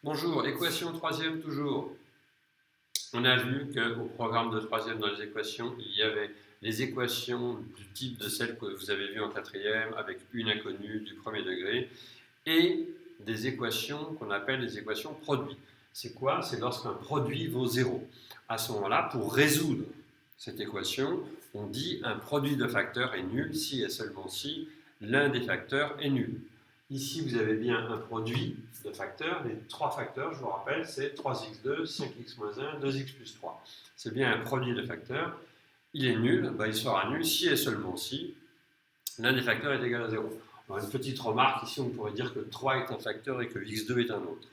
Bonjour, équation troisième toujours. On a vu qu'au programme de troisième dans les équations, il y avait les équations du type de celles que vous avez vues en quatrième avec une inconnue du premier degré et des équations qu'on appelle les équations produits. C'est quoi? C'est lorsqu'un produit vaut 0. À ce moment-là, pour résoudre cette équation, on dit un produit de facteurs est nul si et seulement si l'un des facteurs est nul. Ici, vous avez bien un produit de facteurs. Les trois facteurs, je vous rappelle, c'est 3x2, 5x-1, 2x plus 3. C'est bien un produit de facteurs. Il est nul, il sera nul si et seulement si l'un des facteurs est égal à 0. Alors, une petite remarque, ici on pourrait dire que 3 est un facteur et que x2 est un autre.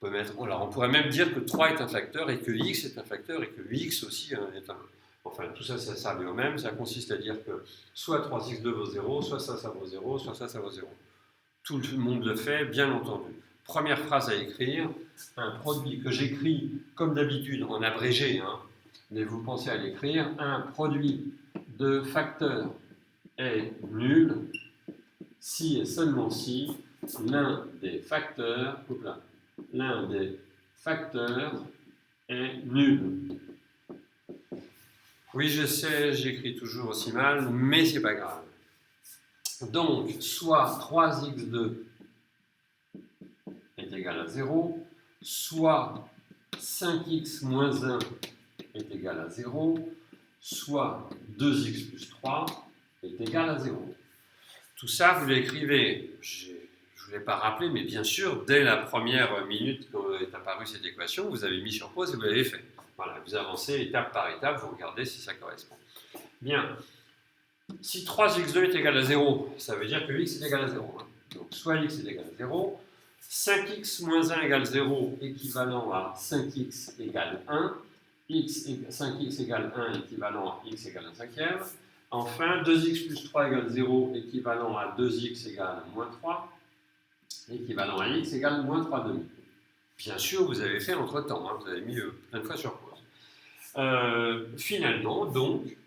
On pourrait même dire que 3 est un facteur et que x est un facteur et que x aussi est un. Enfin, tout ça, ça servait au même. Ça consiste à dire que soit 3x2 vaut 0, soit ça vaut 0, soit ça vaut 0. Tout le monde le fait, bien entendu. Première phrase à écrire, un produit que j'écris comme d'habitude en abrégé, mais vous pensez à l'écrire, un produit de facteurs est nul si et seulement si l'un des facteurs est nul. Oui, je sais, j'écris toujours aussi mal, mais c'est pas grave. Donc, soit 3x2 est égal à 0, soit 5x moins 1 est égal à 0, soit 2x plus 3 est égal à 0. Tout ça, vous l'écrivez, je ne vous l'ai pas rappelé, mais bien sûr, dès la première minute quand est apparue cette équation, vous avez mis sur pause et vous l'avez fait. Voilà, vous avancez étape par étape, vous regardez si ça correspond. Bien, si 3x2 est égal à 0, ça veut dire que x est égal à 0. Donc, soit x est égal à 0, 5x moins 1 égale 0, équivalent à 5x égale 1, 5x égale 1, équivalent à x égale 1 cinquième. Enfin, 2x plus 3 égale 0, équivalent à 2x égale moins 3, équivalent à x égale moins 3 demi. Bien sûr, vous avez fait entre-temps, vous avez mis plein de fois sur pause. Finalement, donc,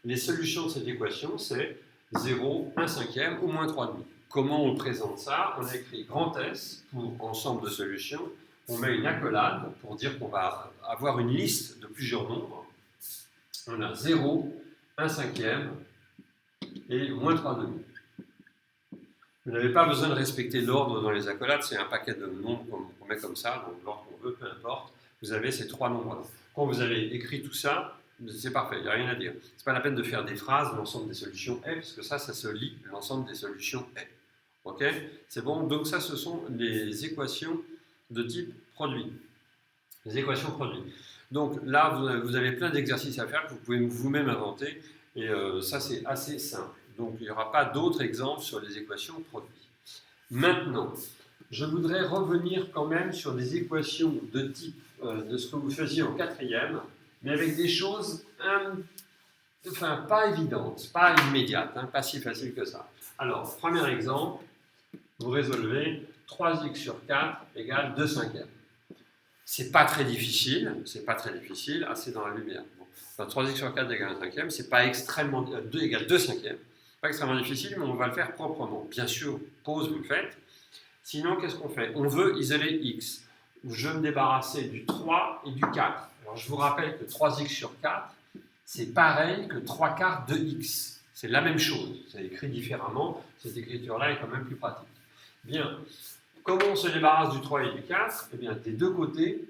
les solutions de cette équation, c'est 0, 1 cinquième ou moins 3 demi. Comment on présente ça? On écrit grand S pour ensemble de solutions. On met une accolade pour dire qu'on va avoir une liste de plusieurs nombres. On a 0, 1 cinquième et moins 3 demi. Vous n'avez pas besoin de respecter l'ordre dans les accolades, c'est un paquet de nombres qu'on met comme ça, donc l'ordre qu'on veut, peu importe. Vous avez ces trois nombres-là. Quand vous avez écrit tout ça, c'est parfait, il n'y a rien à dire. Ce n'est pas la peine de faire des phrases, l'ensemble des solutions est, puisque ça se lit, l'ensemble des solutions est. Ok? C'est bon? Donc ça, ce sont les équations de type produit. Les équations produits. Donc là, vous avez plein d'exercices à faire que vous pouvez vous-même inventer, et ça, c'est assez simple. Donc il n'y aura pas d'autres exemples sur les équations produits. Maintenant, je voudrais revenir quand même sur des équations de type de ce que vous faisiez en quatrième, mais avec des choses pas évidentes, pas immédiates, pas si faciles que ça. Alors, premier exemple, vous résolvez 3x sur 4 égale 2 cinquièmes. C'est pas très difficile, c'est dans la lumière. Bon. 3x sur 4 égale 1 cinquième, c'est pas extrêmement, 2 égale 2 cinquièmes, pas extrêmement difficile, mais on va le faire proprement. Bien sûr, pause, vous le faites. Sinon, qu'est-ce qu'on fait? On veut isoler x. Je vais me débarrasser du 3 et du 4. Alors, je vous rappelle que 3x sur 4, c'est pareil que 3 quarts de x. C'est la même chose, c'est écrit différemment. Cette écriture-là est quand même plus pratique. Bien. Comment on se débarrasse du 3 et du 4? Eh bien, des deux côtés,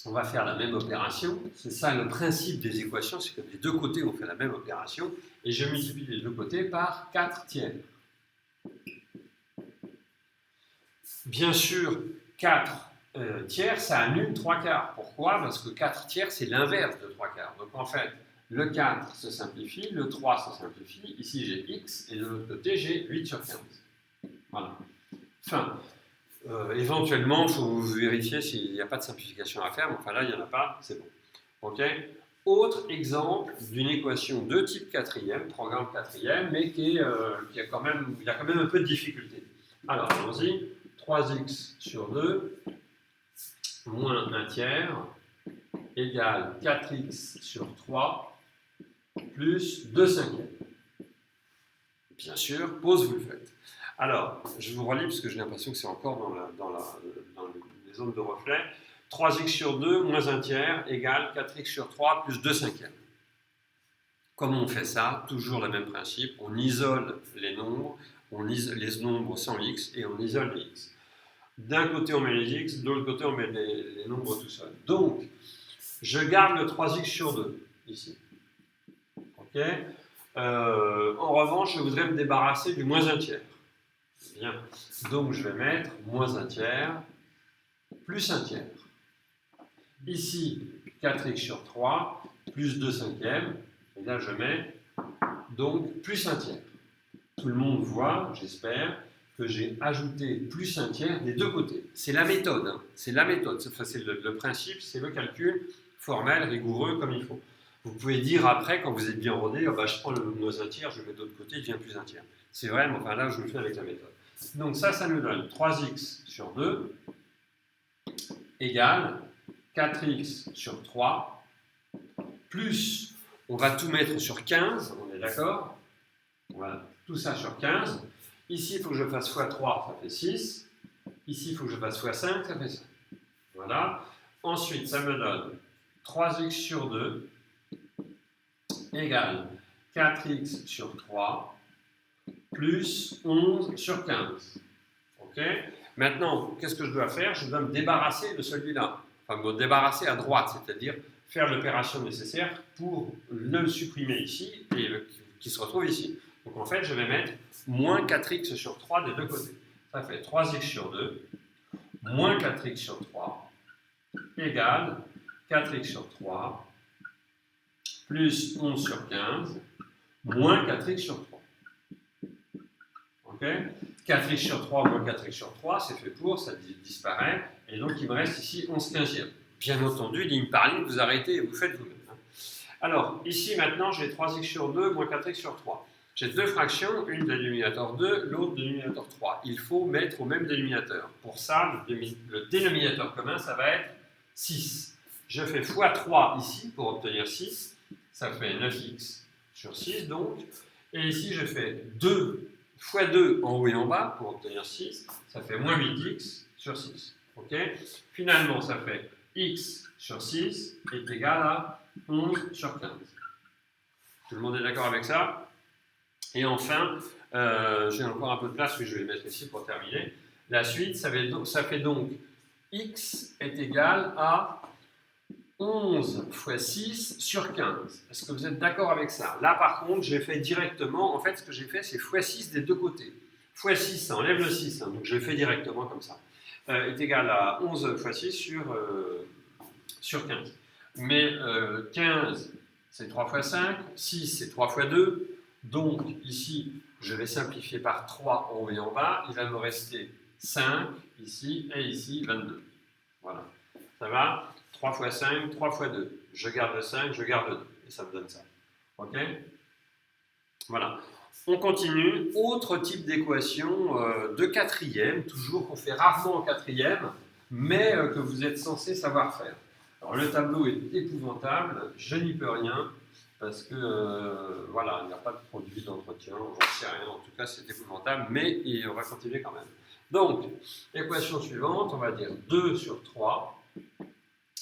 on va faire la même opération. C'est ça le principe des équations, c'est que des deux côtés, on fait la même opération. Et je multiplie les deux côtés par 4 tiers. Bien sûr, 4 tiers, ça annule 3 quarts. Pourquoi? Parce que 4 tiers, c'est l'inverse de 3 quarts. Donc en fait, le 4 se simplifie, le 3 se simplifie. Ici, j'ai x, et de l'autre côté, j'ai 8 sur 15. Voilà. Enfin, éventuellement, il faut vérifier s'il n'y a pas de simplification à faire, mais enfin là, il n'y en a pas, c'est bon. Ok? Autre exemple d'une équation de type quatrième, programme quatrième, mais qui a quand même un peu de difficulté. Alors, allons-y. 3x sur 2 moins 1 tiers égale 4x sur 3 plus 2 cinquièmes. Bien sûr, pause, vous le faites. Alors, je vous relis parce que j'ai l'impression que c'est encore dans le des ondes de reflet. 3x sur 2 moins 1 tiers égale 4x sur 3 plus 2 cinquièmes. Comment on fait ça? Toujours le même principe, on isole les nombres, on isole les nombres sans x et on isole les x. D'un côté on met les x, de l'autre côté on met les nombres tout seuls. Donc, je garde le 3x sur 2, ici. Ok. En revanche, je voudrais me débarrasser du moins 1 tiers. Bien. Donc, je vais mettre moins 1 tiers plus 1 tiers. Ici, 4x sur 3 plus 2 cinquièmes. Et là, je mets donc plus 1 tiers. Tout le monde voit, j'espère, que j'ai ajouté plus 1 tiers des deux côtés. C'est la méthode. Hein. C'est la méthode. C'est le principe, c'est le calcul formel, rigoureux, comme il faut. Vous pouvez dire après, quand vous êtes bien rodé, oh bah, je prends le moins 1 tiers, je le mets de l'autre côté, il devient plus 1 tiers. C'est vrai, mais enfin là, je le fais avec la méthode. Donc ça nous donne 3x sur 2 égale 4x sur 3 plus, on va tout mettre sur 15, on est d'accord? Voilà, tout ça sur 15. Ici, il faut que je fasse x3, ça fait 6. Ici, il faut que je fasse x5, ça fait 5. Voilà. Ensuite, ça me donne 3x sur 2 égale 4x sur 3 plus 11 sur 15. Ok. Maintenant, qu'est-ce que je dois faire? Je dois me débarrasser de celui-là. Enfin, me débarrasser à droite, c'est-à-dire faire l'opération nécessaire pour le supprimer ici et qui se retrouve ici. Donc en fait, je vais mettre moins 4x sur 3 des deux côtés. Ça fait 3x sur 2 moins 4x sur 3 égale 4x sur 3 plus 11 sur 15 moins 4x sur 3. Ok. 4x sur 3 moins 4x sur 3, c'est fait pour, ça disparaît. Et donc, il me reste ici 11 quinzièmes. Bien entendu, ligne par ligne, vous arrêtez et vous faites vous-même. Alors, ici, maintenant, j'ai 3x sur 2 moins 4x sur 3. J'ai deux fractions, une dénominateur 2, l'autre dénominateur 3. Il faut mettre au même dénominateur. Pour ça, le dénominateur commun, ça va être 6. Je fais x3 ici pour obtenir 6. Ça fait 9x sur 6, donc. Et ici, je fais 2 x 2 en haut et en bas pour obtenir 6. Ça fait moins 8x sur 6. Okay. Finalement, ça fait x sur 6 est égal à 11 sur 15. Tout le monde est d'accord avec ça? Et enfin, j'ai encore un peu de place, mais je vais le mettre ici pour terminer. La suite, ça fait donc x est égal à 11 fois 6 sur 15. Est-ce que vous êtes d'accord avec ça? Là, par contre, j'ai fait directement, en fait, ce que j'ai fait, c'est x 6 des deux côtés. x 6, ça enlève le 6, hein, donc je fais directement comme ça. Est égal à 11 fois 6 sur 15. Mais 15, c'est 3 fois 5, 6, c'est 3 fois 2. Donc, ici, je vais simplifier par 3 en haut et en bas. Il va me rester 5 ici et ici 22. Voilà. Ça va? 3 fois 5, 3 fois 2. Je garde le 5, je garde le 2. Et ça me donne ça. OK? Voilà. On continue. Autre type d'équation de quatrième, toujours qu'on fait rarement en quatrième, mais que vous êtes censé savoir faire. Alors, le tableau est épouvantable. Je n'y peux rien. Parce que, voilà, il n'y a pas de produit d'entretien, j'en sais rien, en tout cas c'est épouvantable, mais on va continuer quand même. Donc, équation suivante, on va dire 2 sur 3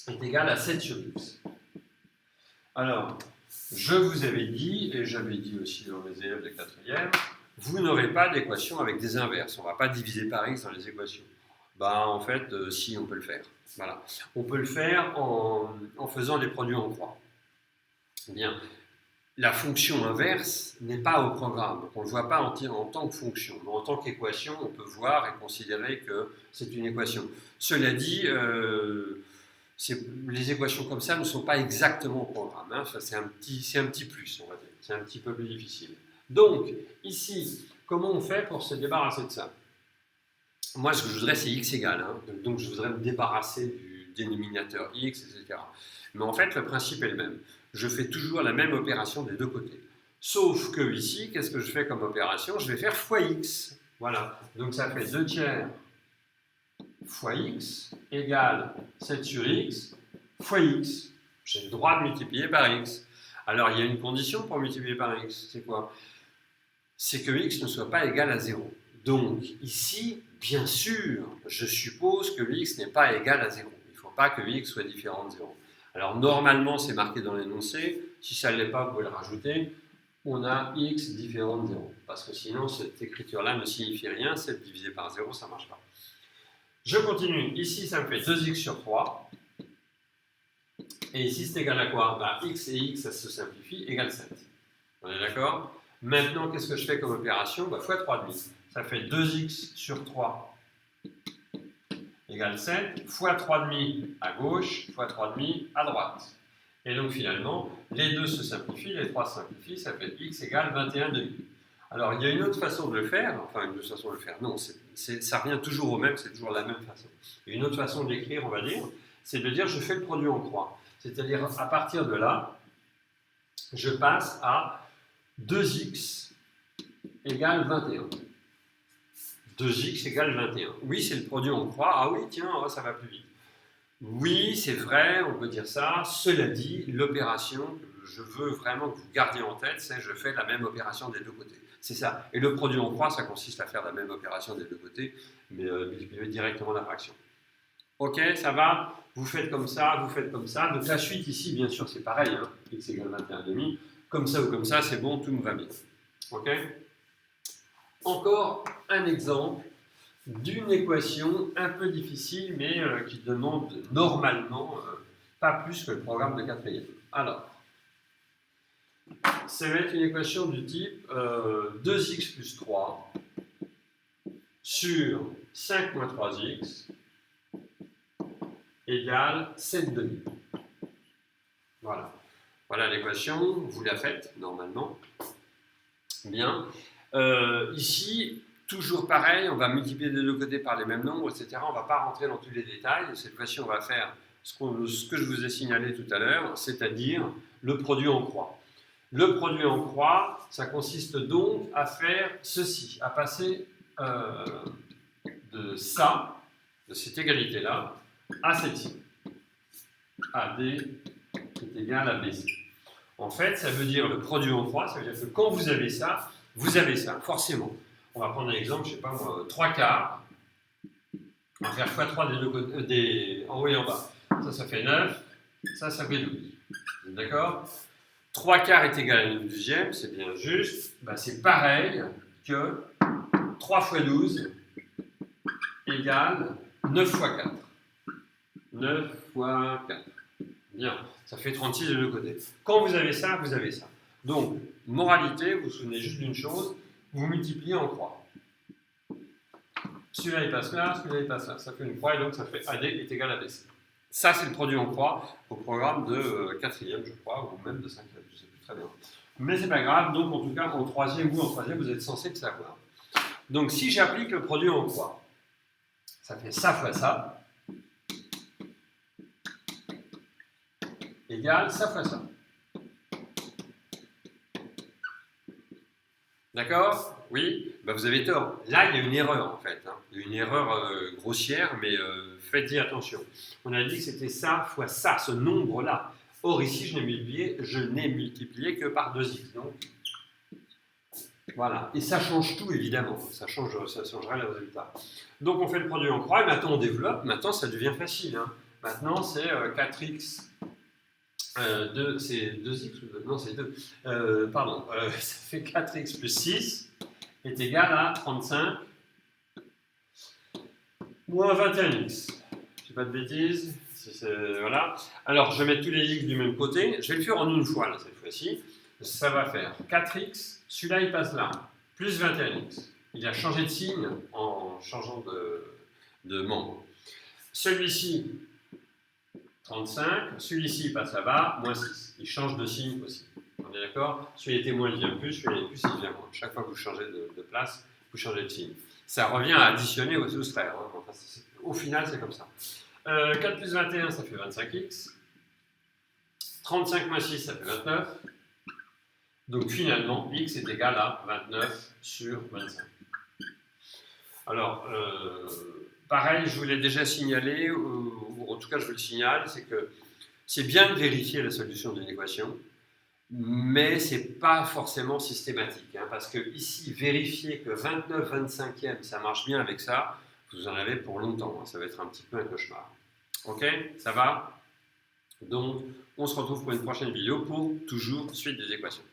est égal à 7 sur x. Alors, je vous avais dit, et j'avais dit aussi dans mes élèves de quatrième, vous n'aurez pas d'équation avec des inverses, on ne va pas diviser par x dans les équations. Ben, en fait, si, on peut le faire. Voilà. On peut le faire en faisant des produits en croix. Bien, la fonction inverse n'est pas au programme, on ne le voit pas en tant que fonction, mais en tant qu'équation, on peut voir et considérer que c'est une équation. Cela dit, les équations comme ça ne sont pas exactement au programme, hein. C'est un petit plus, on va dire, c'est un petit peu plus difficile. Donc, ici, comment on fait pour se débarrasser de ça? Moi, ce que je voudrais, c'est x égale, hein. Donc je voudrais me débarrasser du dénominateur x, etc. Mais en fait, le principe est le même. Je fais toujours la même opération des deux côtés. Sauf que ici, qu'est-ce que je fais comme opération? Je vais faire fois x. Voilà. Donc ça fait 2 tiers fois x égale 7 sur x fois x. J'ai le droit de multiplier par x. Alors il y a une condition pour multiplier par x. C'est quoi? C'est que x ne soit pas égal à 0. Donc ici, bien sûr, je suppose que x n'est pas égal à 0. Il ne faut pas que x soit différent de 0. Alors normalement, c'est marqué dans l'énoncé. Si ça ne l'est pas, vous pouvez le rajouter. On a x différent de 0. Parce que sinon, cette écriture-là ne signifie rien. 7 divisé par 0, ça ne marche pas. Je continue. Ici, ça me fait 2x sur 3. Et ici, c'est égal à quoi? X et x, ça se simplifie, égale 7. On est d'accord? Maintenant, qu'est-ce que je fais comme opération? Fois 3,5. Ça fait 2x sur 3 égale 7, fois 3,5 à gauche, fois 3,5 à droite. Et donc finalement, les 2 se simplifient, les 3 se simplifient, ça fait x égale 21,5. Alors, il y a une autre façon de le faire, enfin une autre façon de le faire, non, ça revient toujours au même, c'est toujours la même façon. Et une autre façon de l'écrire, on va dire, c'est de dire je fais le produit en croix. C'est-à-dire, à partir de là, je passe à 2x égale 21. 2x égale 21. Oui, c'est le produit en croix. Ah oui, tiens, ça va plus vite. Oui, c'est vrai, on peut dire ça. Cela dit, l'opération que je veux vraiment que vous gardiez en tête, c'est je fais la même opération des deux côtés. C'est ça. Et le produit en croix, ça consiste à faire la même opération des deux côtés, mais multiplier directement la fraction. Ok, ça va? Vous faites comme ça, vous faites comme ça. Donc la suite ici, bien sûr, c'est pareil. Hein. X égale 21,5. Comme ça ou comme ça, c'est bon, tout me va bien. Ok? Encore un exemple d'une équation un peu difficile, mais qui demande normalement pas plus que le programme de quatrième. Alors, ça va être une équation du type 2x plus 3 sur 5 moins 3x égale 7 demi. Voilà. Voilà l'équation, vous la faites normalement. Bien. Ici, toujours pareil, on va multiplier des deux côtés par les mêmes nombres, etc. On ne va pas rentrer dans tous les détails. Cette fois-ci, on va faire ce que je vous ai signalé tout à l'heure, c'est-à-dire le produit en croix. Le produit en croix, ça consiste donc à faire ceci, à passer de ça, de cette égalité-là, à celle-ci. AD est égal à BC. En fait, ça veut dire le produit en croix, ça veut dire que quand vous avez ça, forcément. On va prendre un exemple, je ne sais pas moi, 3 quarts. On va faire x3 des deux côtés, en haut et en bas. Ça fait 9, ça fait 12. D'accord? 3 quarts est égal à 9 douzièmes, c'est bien juste. C'est pareil que 3 fois 12 égale 9 fois 4. 9 fois 4. Bien, ça fait 36 de deux côtés. Quand vous avez ça, vous avez ça. Donc, moralité, vous vous souvenez juste d'une chose, vous multipliez en croix. Celui-là, il passe là, celui-là, il passe là. Ça fait une croix, et donc ça fait AD est égal à BC. Ça, c'est le produit en croix au programme de 4e, je crois, ou même de 5e, je ne sais plus très bien. Mais c'est pas grave, donc en tout cas, en 3e, vous êtes censé le savoir. Donc, si j'applique le produit en croix, ça fait ça fois ça, égale ça fois ça. D'accord? Oui? Vous avez tort. Là, il y a une erreur, en fait. Hein. Il y a une erreur grossière, mais faites-y attention. On a dit que c'était ça fois ça, ce nombre-là. Or, ici, je n'ai multiplié que par 2x. Donc, voilà. Et ça change tout, évidemment. Ça changerait le résultat. Donc, on fait le produit en croix, et maintenant, on développe. Maintenant, ça devient facile. Hein. Maintenant, c'est 4x. C'est 2x ou 2? Non, c'est 2. Ça fait 4x plus 6 est égal à 35 moins 21x. Je fais pas de bêtises. Voilà. Alors, je vais mettre tous les x du même côté. Je vais le faire en une fois, là, cette fois-ci. Ça va faire 4x. Celui-là, il passe là. Plus 21x. Il a changé de signe en changeant de membre. Celui-ci, 35, celui-ci passe là-bas, moins 6. Il change de signe aussi. On est d'accord? Celui était moins, il devient plus, celui est plus, il devient moins. Chaque fois que vous changez de place, vous changez de signe. Ça revient à additionner ou à soustraire. Hein. Enfin, au final, c'est comme ça. 4 plus 21, ça fait 25x. 35 moins 6, ça fait 29. Donc finalement, x est égal à 29 sur 25. Alors, pareil, je vous l'ai déjà signalé, ou en tout cas je vous le signale, c'est que c'est bien de vérifier la solution d'une équation, mais ce n'est pas forcément systématique, hein, parce que ici, vérifier que 29 25e, ça marche bien avec ça, vous en avez pour longtemps, hein, ça va être un petit peu un cauchemar. Ok, ça va? Donc, on se retrouve pour une prochaine vidéo pour toujours suite des équations.